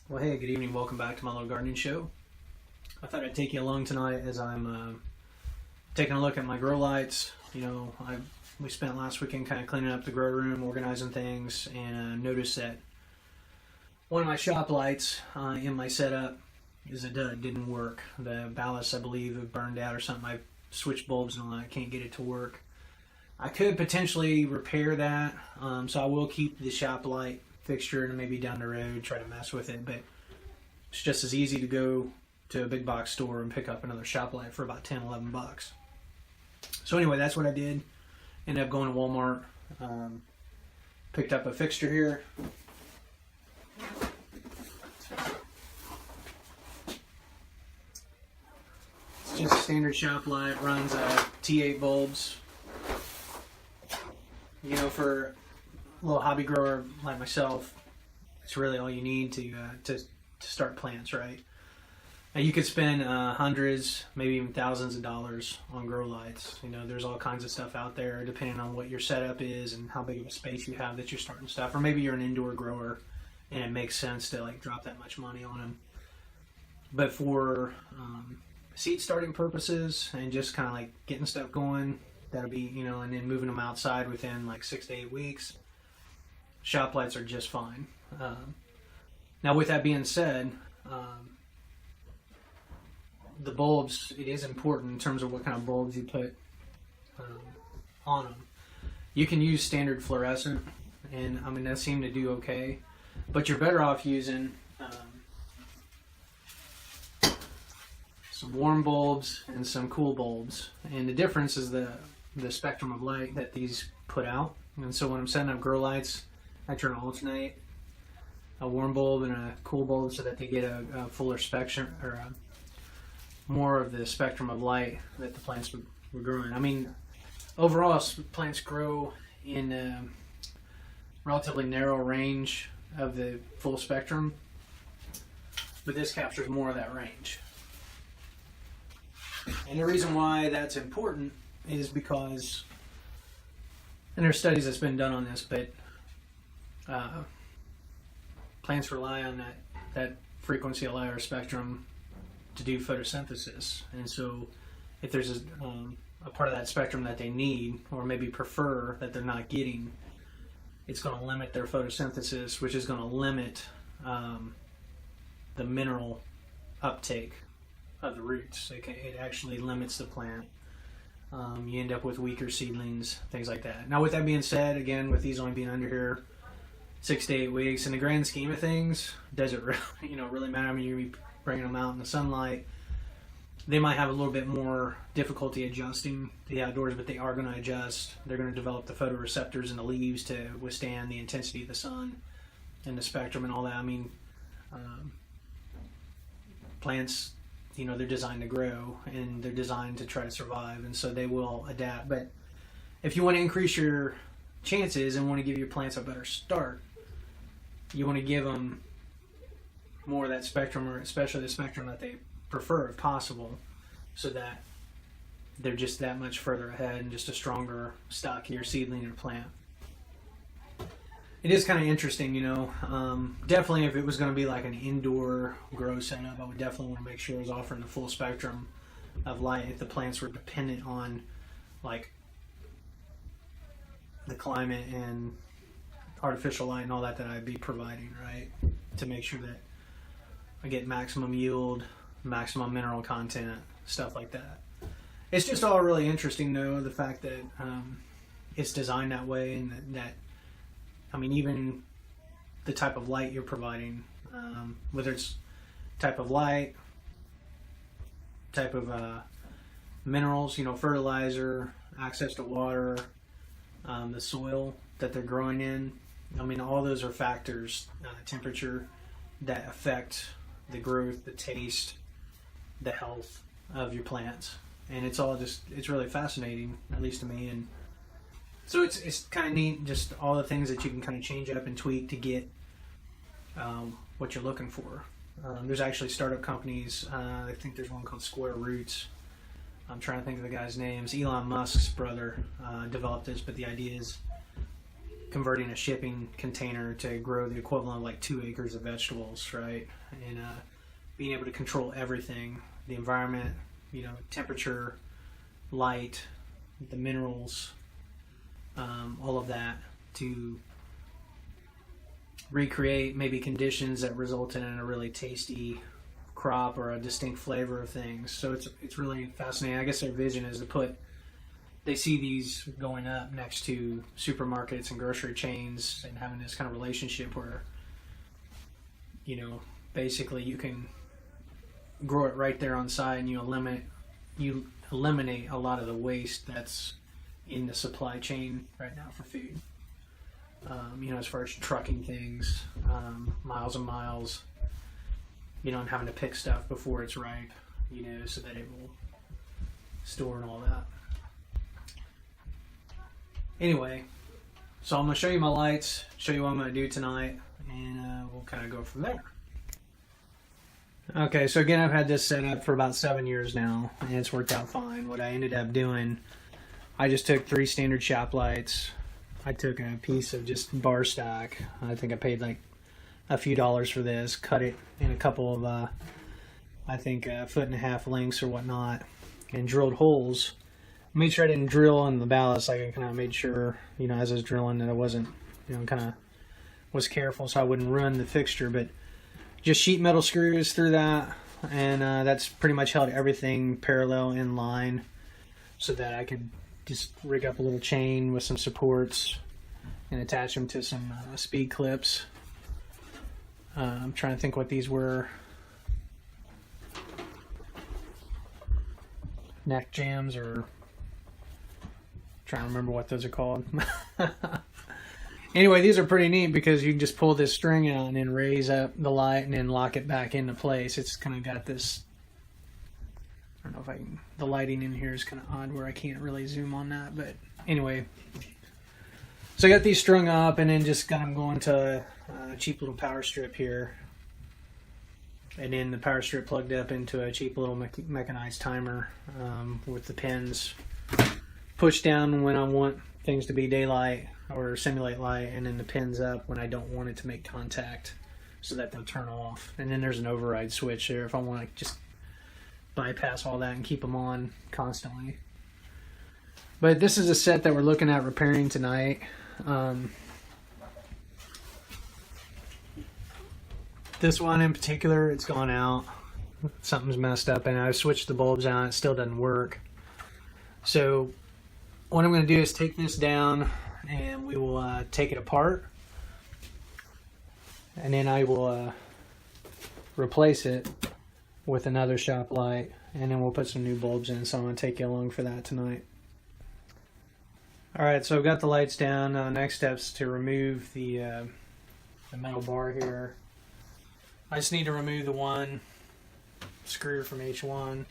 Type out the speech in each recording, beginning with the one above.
Well, hey, good evening. Welcome back to my little gardening show. I thought I'd take you along tonight as I'm taking a look at my grow lights. We spent last weekend kind of cleaning up the grow room, organizing things, and noticed that one of my shop lights in my setup is a dud. Didn't work. The ballast, I believe, have burned out or something. I switched bulbs and all that. I can't get it to work. I could potentially repair that, so I will keep the shop light fixture and maybe down the road try to mess with it, but it's just as easy to go to a big box store and pick up another shop light for about 10-11 bucks. So anyway, that's what I did. Ended up going to Walmart, picked up a fixture here. It's just a standard shop light, runs T8 bulbs. For a little hobby grower like myself, it's really all you need to start plants, right? Now you could spend hundreds, maybe even thousands of dollars on grow lights. There's all kinds of stuff out there depending on what your setup is and how big of a space you have that you're starting stuff. Or maybe you're an indoor grower and it makes sense to drop that much money on them. But for seed starting purposes and just kind of getting stuff going, that'll be, and then moving them outside within 6 to 8 weeks. Shop lights are just fine. Now, with that being said, the bulbs, it is important in terms of what kind of bulbs you put on them. You can use standard fluorescent, and that seemed to do okay, but you're better off using some warm bulbs and some cool bulbs. And the difference is the spectrum of light that these put out. And so when I'm setting up grow lights, I try to alternate a warm bulb and a cool bulb so that they get a fuller spectrum, or more of the spectrum of light that the plants were growing. Overall, plants grow in a relatively narrow range of the full spectrum, but this captures more of that range. And the reason why that's important is because, and there's studies that's been done on this, but plants rely on that frequency of light or spectrum to do photosynthesis. And so if there's a part of that spectrum that they need or maybe prefer that they're not getting, it's going to limit their photosynthesis, which is going to limit the mineral uptake of the roots. It actually limits the plant. You end up with weaker seedlings, things like that. Now, with that being said, again, with these only being under here 6 to 8 weeks, in the grand scheme of things, does it really matter? You're gonna be bringing them out in the sunlight. They might have a little bit more difficulty adjusting to the outdoors, but they are going to adjust. They're going to develop the photoreceptors in the leaves to withstand the intensity of the sun and the spectrum and all that. Plants, they're designed to grow and they're designed to try to survive, and so they will adapt. But if you want to increase your chances and want to give your plants a better start, you want to give them more of that spectrum, or especially the spectrum that they prefer if possible, so that they're just that much further ahead and just a stronger, stockier seedling or plant. It is kind of interesting, definitely if it was going to be like an indoor grow setup, I would definitely want to make sure it was offering the full spectrum of light. If the plants were dependent on the climate and artificial light and all that I'd be providing, right, to make sure that I get maximum yield, maximum mineral content, stuff like that. It's just all really interesting, though, the fact that it's designed that way, and that even the type of light you're providing, whether it's type of light, type of minerals, fertilizer, access to water, the soil that they're growing in. All those are factors, temperature, that affect the growth, the taste, the health of your plants. And it's really fascinating, at least to me. And so it's kind of neat, just all the things that you can kind of change up and tweak to get what you're looking for. There's actually startup companies. I think there's one called Square Roots. I'm trying to think of the guy's names. Elon Musk's brother developed this, but the idea is converting a shipping container to grow the equivalent of like 2 acres of vegetables, right? And being able to control everything, the environment, you know, temperature, light, the minerals, all of that, to recreate maybe conditions that resulted in a really tasty crop or a distinct flavor of things. So it's really fascinating. I guess their vision is to put, they see these going up next to supermarkets and grocery chains and having this kind of relationship where, you know, basically you can grow it right there on site, and you eliminate a lot of the waste that's in the supply chain right now for food. You know, as far as trucking things, miles and miles, you know, and having to pick stuff before it's ripe, you know, so that it will store and all that. Anyway, so I'm going to show you my lights, show you what I'm going to do tonight, and we'll kind of go from there. Okay, so again, I've had this set up for about 7 years now, and it's worked out fine. What I ended up doing, I just took 3 standard shop lights. I took a piece of just bar stack. I think I paid like a few dollars for this. Cut it in a couple of, I think, 1.5 foot lengths or whatnot, and drilled holes. Made sure I didn't drill in the ballast. Like, I kind of made sure, you know, as I was drilling, that I wasn't, you know, kind of was careful so I wouldn't ruin the fixture. But just sheet metal screws through that, and that's pretty much held everything parallel in line, so that I could just rig up a little chain with some supports and attach them to some speed clips. I'm trying to think what these were. Neck jams, or trying to remember what those are called. Anyway, these are pretty neat because you can just pull this string out and then raise up the light and then lock it back into place. It's kind of got this, I don't know if I can, the lighting in here is kind of odd where I can't really zoom on that, but anyway. So I got these strung up and then just got them going to a cheap little power strip here. And then the power strip plugged up into a cheap little mechanized timer with the pins pushed down when I want things to be daylight or simulate light, and then the pins up when I don't want it to make contact, so that they'll turn off. And then there's an override switch there if I want to just bypass all that and keep them on constantly. But this is a set that we're looking at repairing tonight. This one in particular, it's gone out. Something's messed up, and I switched the bulbs out. It still doesn't work. So what I'm going to do is take this down, and we will take it apart, and then I will replace it with another shop light, and then we'll put some new bulbs in. So I'm going to take you along for that tonight. Alright, so I've got the lights down. Next step's to remove the metal bar here. I just need to remove the one screw from each one.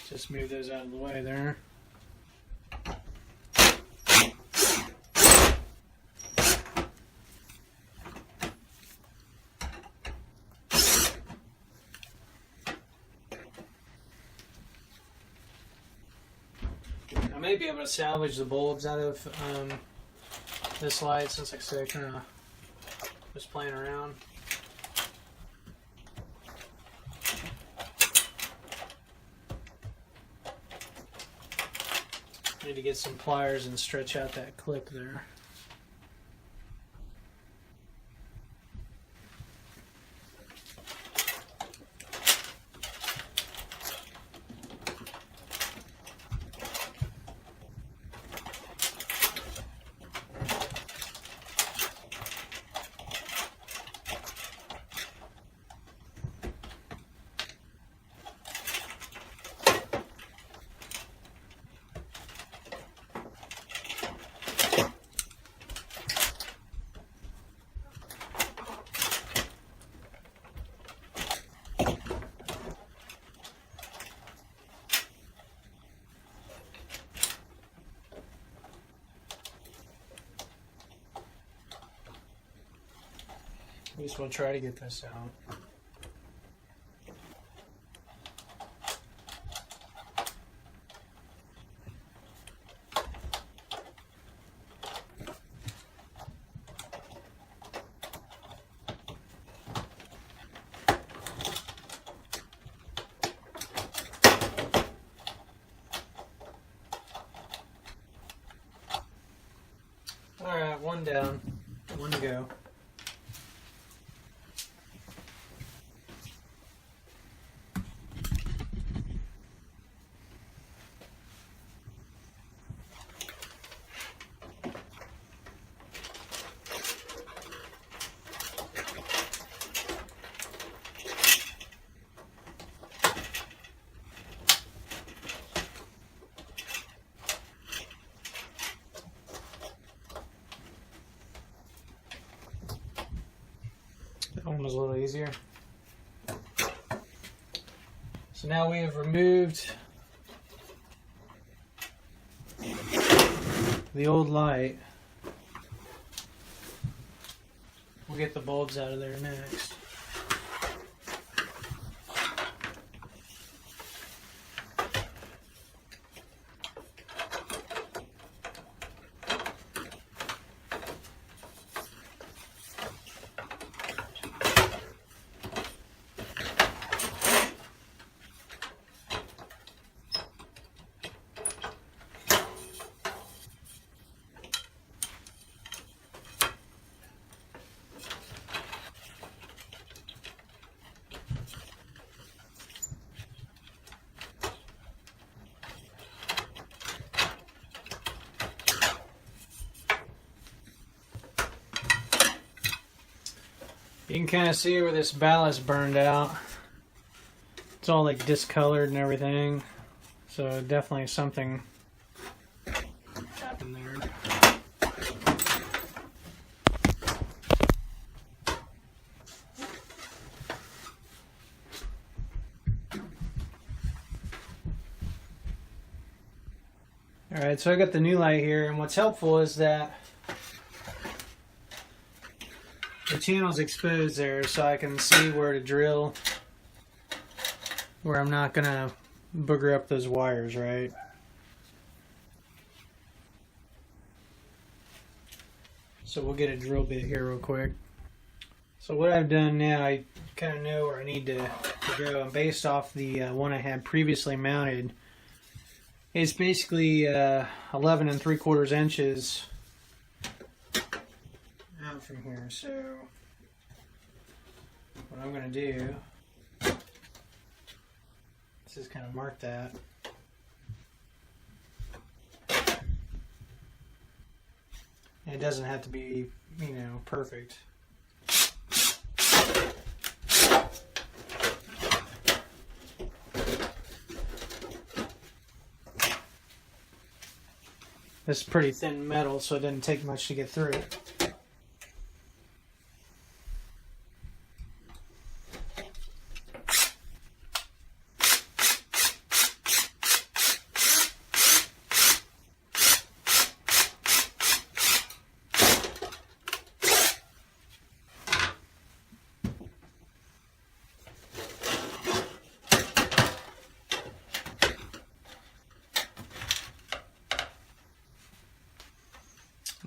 Just move those out of the way there. I may be able to salvage the bulbs out of this light, since like I said, I kind of was playing around. Need to get some pliers and stretch out that clip there. At least we'll try to get this out. Got one down, one to go. That one was a little easier. So now we have removed the old light. We'll get the bulbs out of there next. You can kind of see where this ballast burned out. It's all like discolored and everything. So definitely something happened there. Alright, so I got the new light here, and what's helpful is that the channel's exposed there, so I can see where to drill, where I'm not gonna booger up those wires, right? So we'll get a drill bit here real quick. So what I've done now, I kind of know where I need to go, and based off the one I had previously mounted, it's basically 11 3/4 inches out from here. So what I'm going to do is just kind of mark that. And it doesn't have to be, you know, perfect. This is pretty thin metal, so it didn't take much to get through it.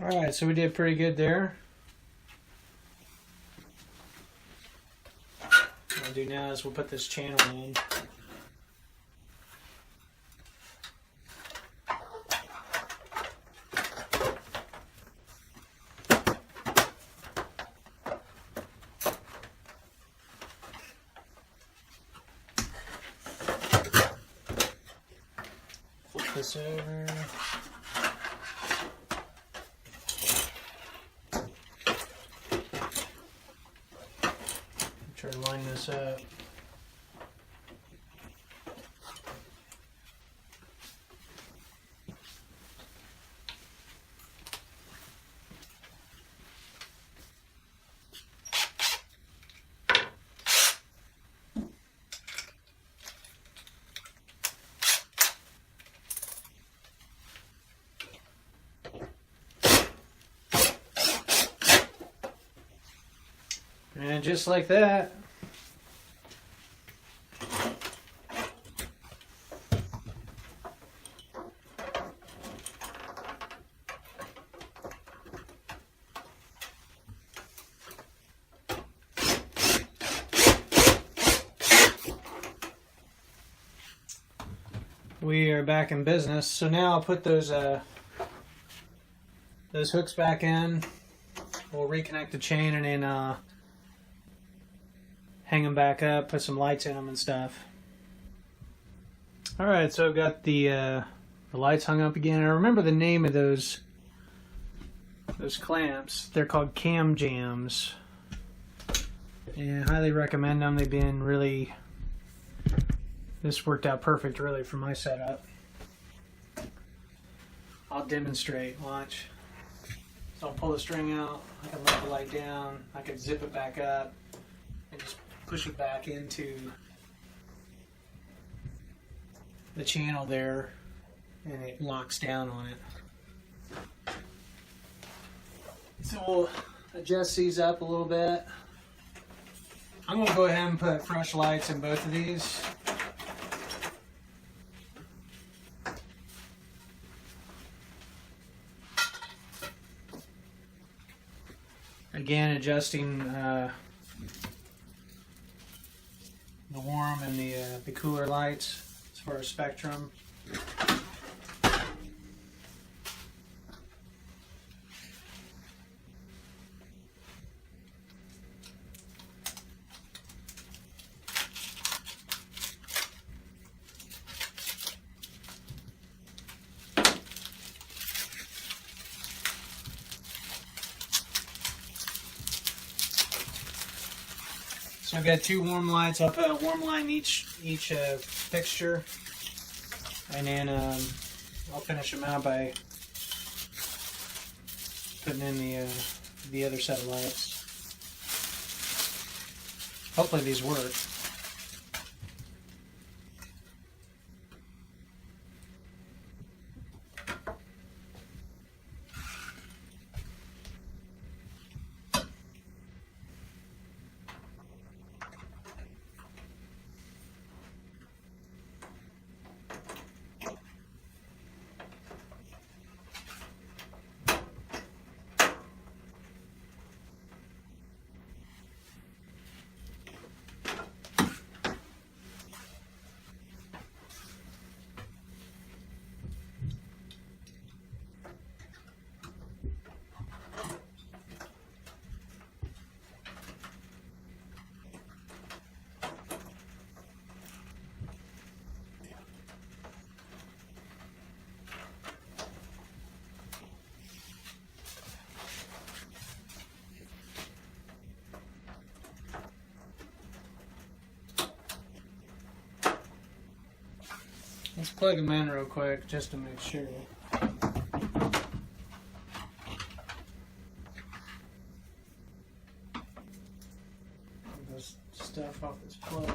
Alright, so we did pretty good there. What we'll do now is we'll put this channel in. Flip this over. Try to line this up. And just like that, we are back in business. So now I'll put those those hooks back in. We'll reconnect the chain and then hang them back up, put some lights in them and stuff. Alright, so I've got the lights hung up again. I remember the name of those clamps. They're called cam jams. And I highly recommend them. They've been really, this worked out perfect really for my setup. I'll demonstrate, watch. So I'll pull the string out, I can let the light down, I can zip it back up, and just push it back into the channel there, and it locks down on it. So we'll adjust these up a little bit. I'm going to go ahead and put fresh lights in both of these. Again, adjusting the warm and the cooler lights as far as spectrum. So I've got two warm lights. I'll put a warm light in each fixture, and then I'll finish them out by putting in the other set of lights. Hopefully these work. Let's plug them in real quick just to make sure. Get this stuff off this plug.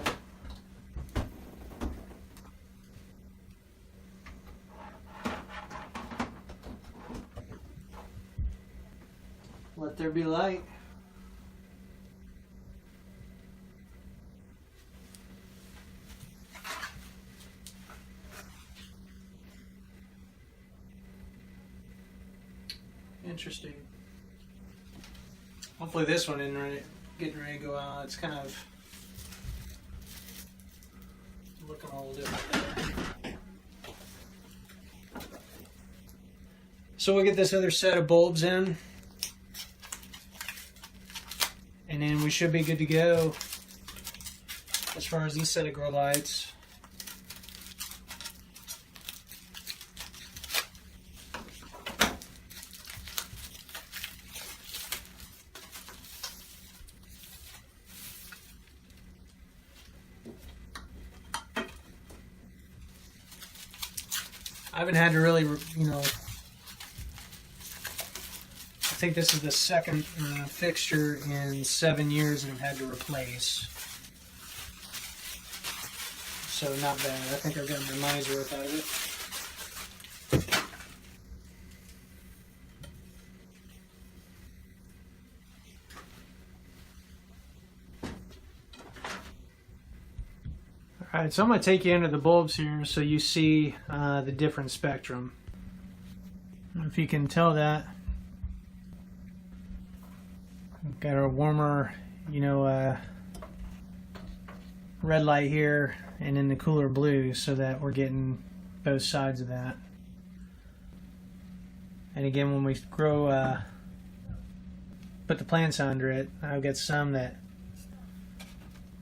Let there be light. Interesting. Hopefully this one isn't getting ready to go out. It's kind of looking a little different there. So we'll get this other set of bulbs in, and then we should be good to go as far as these set of grow lights. I haven't had to really, I think this is the second fixture in 7 years that I've had to replace. So not bad. I think I've gotten my money's worth out of it. Alright, so I'm going to take you into the bulbs here so you see the different spectrum. I don't know if you can tell that. We've got our warmer, red light here, and then the cooler blue, so that we're getting both sides of that. And again, when we grow, put the plants under it, I've got some that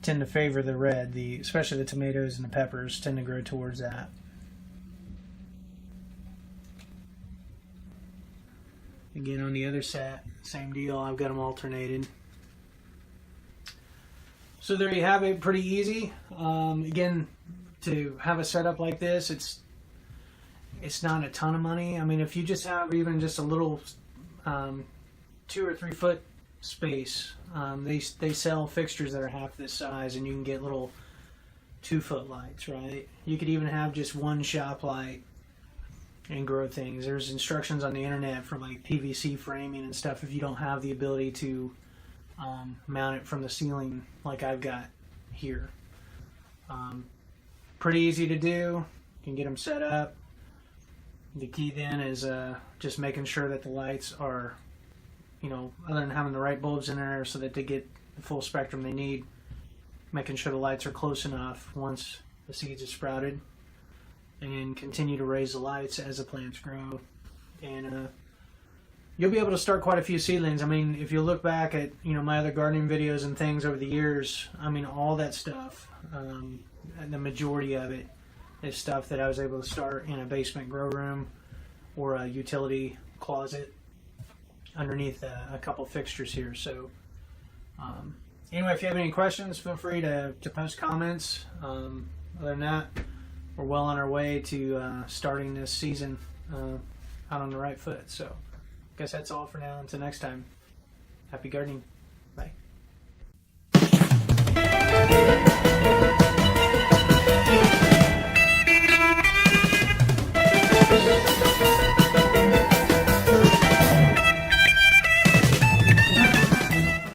tend to favor the red. Especially the tomatoes and the peppers tend to grow towards that. Again, on the other set, same deal. I've got them alternated. So there you have it. Pretty easy. Again, to have a setup like this, it's not a ton of money. I mean, if you just have even just a little 2 or 3 foot space, they sell fixtures that are half this size, and you can get little 2 foot lights, right? You could even have just one shop light and grow things. There's instructions on the internet for like PVC framing and stuff if you don't have the ability to mount it from the ceiling like I've got here. Pretty easy to do. You can get them set up. The key then is just making sure that the lights are, other than having the right bulbs in there so that they get the full spectrum they need, making sure the lights are close enough once the seeds are sprouted, and continue to raise the lights as the plants grow. And you'll be able to start quite a few seedlings. I mean, if you look back at my other gardening videos and things over the years, I mean, all that stuff, the majority of it is stuff that I was able to start in a basement grow room or a utility closet underneath a couple fixtures here. So anyway, if you have any questions, feel free to post comments. Other than that, we're well on our way to starting this season out on the right foot. So I guess that's all for now. Until next time, happy gardening. Bye.